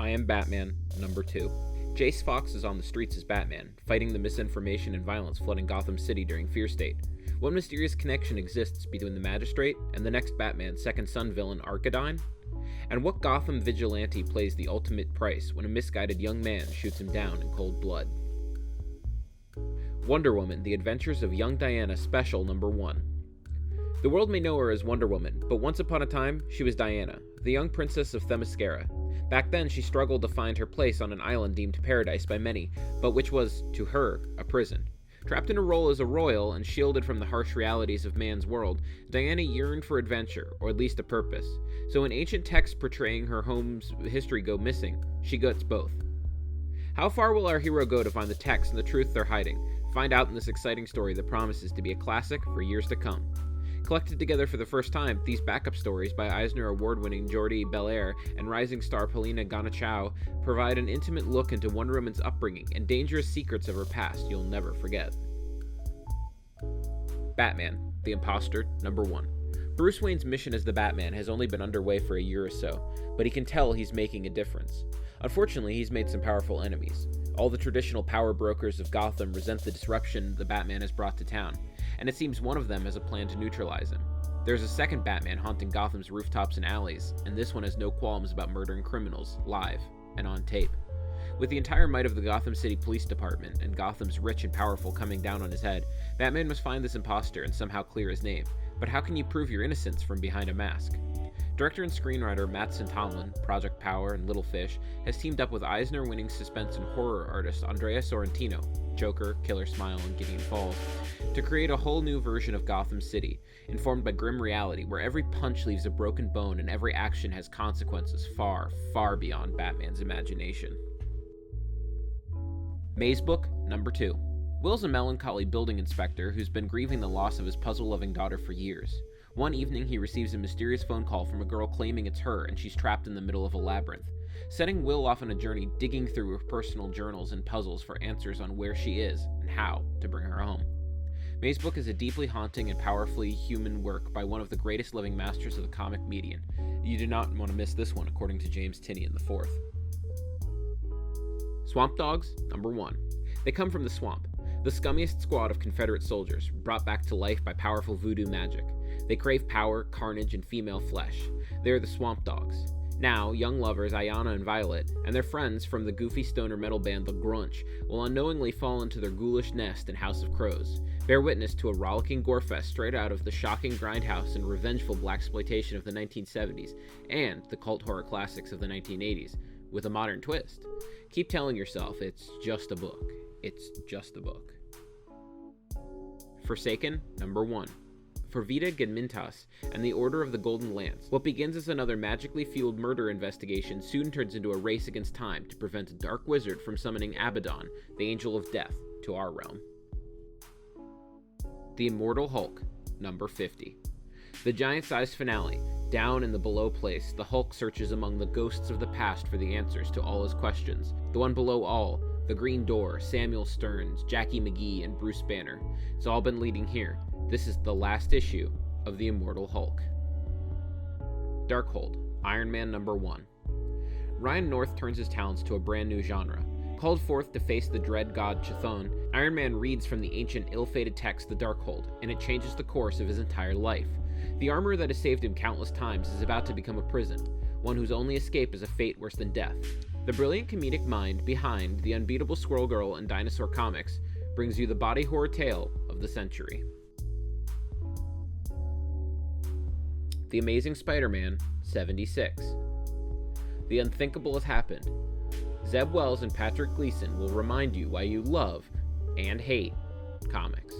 I Am Batman, number 2. Jace Fox is on the streets as Batman, fighting the misinformation and violence flooding Gotham City during Fear State. What mysterious connection exists between the Magistrate and the next Batman second son villain Arcanine? And what Gotham vigilante plays the ultimate price when a misguided young man shoots him down in cold blood? Wonder Woman, The Adventures of Young Diana Special Number 1. The world may know her as Wonder Woman, but once upon a time, she was Diana, the young princess of Themyscira. Back then, she struggled to find her place on an island deemed paradise by many, but which was, to her, a prison. Trapped in a role as a royal and shielded from the harsh realities of man's world, Diana yearned for adventure, or at least a purpose. So when ancient texts portraying her home's history go missing, she gets both. How far will our hero go to find the texts and the truth they're hiding? Find out in this exciting story that promises to be a classic for years to come. Collected together for the first time, these backup stories by Eisner Award-winning Jordi Belair and rising star Polina Ganichao provide an intimate look into Wonder Woman's upbringing and dangerous secrets of her past you'll never forget. Batman, The Imposter, Number 1. Bruce Wayne's mission as the Batman has only been underway for a year or so, but he can tell he's making a difference. Unfortunately, he's made some powerful enemies. All the traditional power brokers of Gotham resent the disruption the Batman has brought to town, and it seems one of them has a plan to neutralize him. There's a second Batman haunting Gotham's rooftops and alleys, and this one has no qualms about murdering criminals, live, and on tape. With the entire might of the Gotham City Police Department and Gotham's rich and powerful coming down on his head, Batman must find this imposter and somehow clear his name. But how can you prove your innocence from behind a mask? Director and screenwriter Mattson Tomlin, Project Power and Little Fish, has teamed up with Eisner-winning suspense and horror artist Andrea Sorrentino, Joker, Killer Smile, and Gideon Falls, to create a whole new version of Gotham City, informed by grim reality where every punch leaves a broken bone and every action has consequences far, far beyond Batman's imagination. Maze Book, Number 2. Will's a melancholy building inspector who's been grieving the loss of his puzzle-loving daughter for years. One evening, he receives a mysterious phone call from a girl claiming it's her and she's trapped in the middle of a labyrinth, setting Will off on a journey digging through her personal journals and puzzles for answers on where she is and how to bring her home. Maze Book is a deeply haunting and powerfully human work by one of the greatest living masters of the comic medium. You do not want to miss this one, according to James Tynion IV. Swamp Dogs, Number 1. They come from the swamp, the scummiest squad of Confederate soldiers, brought back to life by powerful voodoo magic. They crave power, carnage, and female flesh. They are the Swamp Dogs. Now, young lovers Ayanna and Violet, and their friends from the goofy stoner metal band The Grunch, will unknowingly fall into their ghoulish nest in House of Crows. Bear witness to a rollicking gorefest straight out of the shocking grindhouse and revengeful blaxploitation of the 1970s, and the cult horror classics of the 1980s, with a modern twist. Keep telling yourself, it's just a book. It's just a book. Forsaken, Number 1. For Vita Gedmintas and the Order of the Golden Lance, what begins as another magically fueled murder investigation soon turns into a race against time to prevent a dark wizard from summoning Abaddon, the Angel of Death, to our realm. The Immortal Hulk, Number 50. The giant-sized finale. Down in the below place, the Hulk searches among the ghosts of the past for the answers to all his questions. The one below all, the Green Door, Samuel Stearns, Jackie McGee, and Bruce Banner. It's all been leading here. This is the last issue of The Immortal Hulk. Darkhold, Iron Man Number 1. Ryan North turns his talents to a brand new genre. Called forth to face the dread god Chthon, Iron Man reads from the ancient ill-fated text the Darkhold, and it changes the course of his entire life. The armor that has saved him countless times is about to become a prison, one whose only escape is a fate worse than death. The brilliant comedic mind behind the unbeatable Squirrel Girl and Dinosaur comics brings you the body horror tale of the century. The Amazing Spider-Man 76. The unthinkable has happened. Zeb Wells and Patrick Gleason will remind you why you love and hate comics.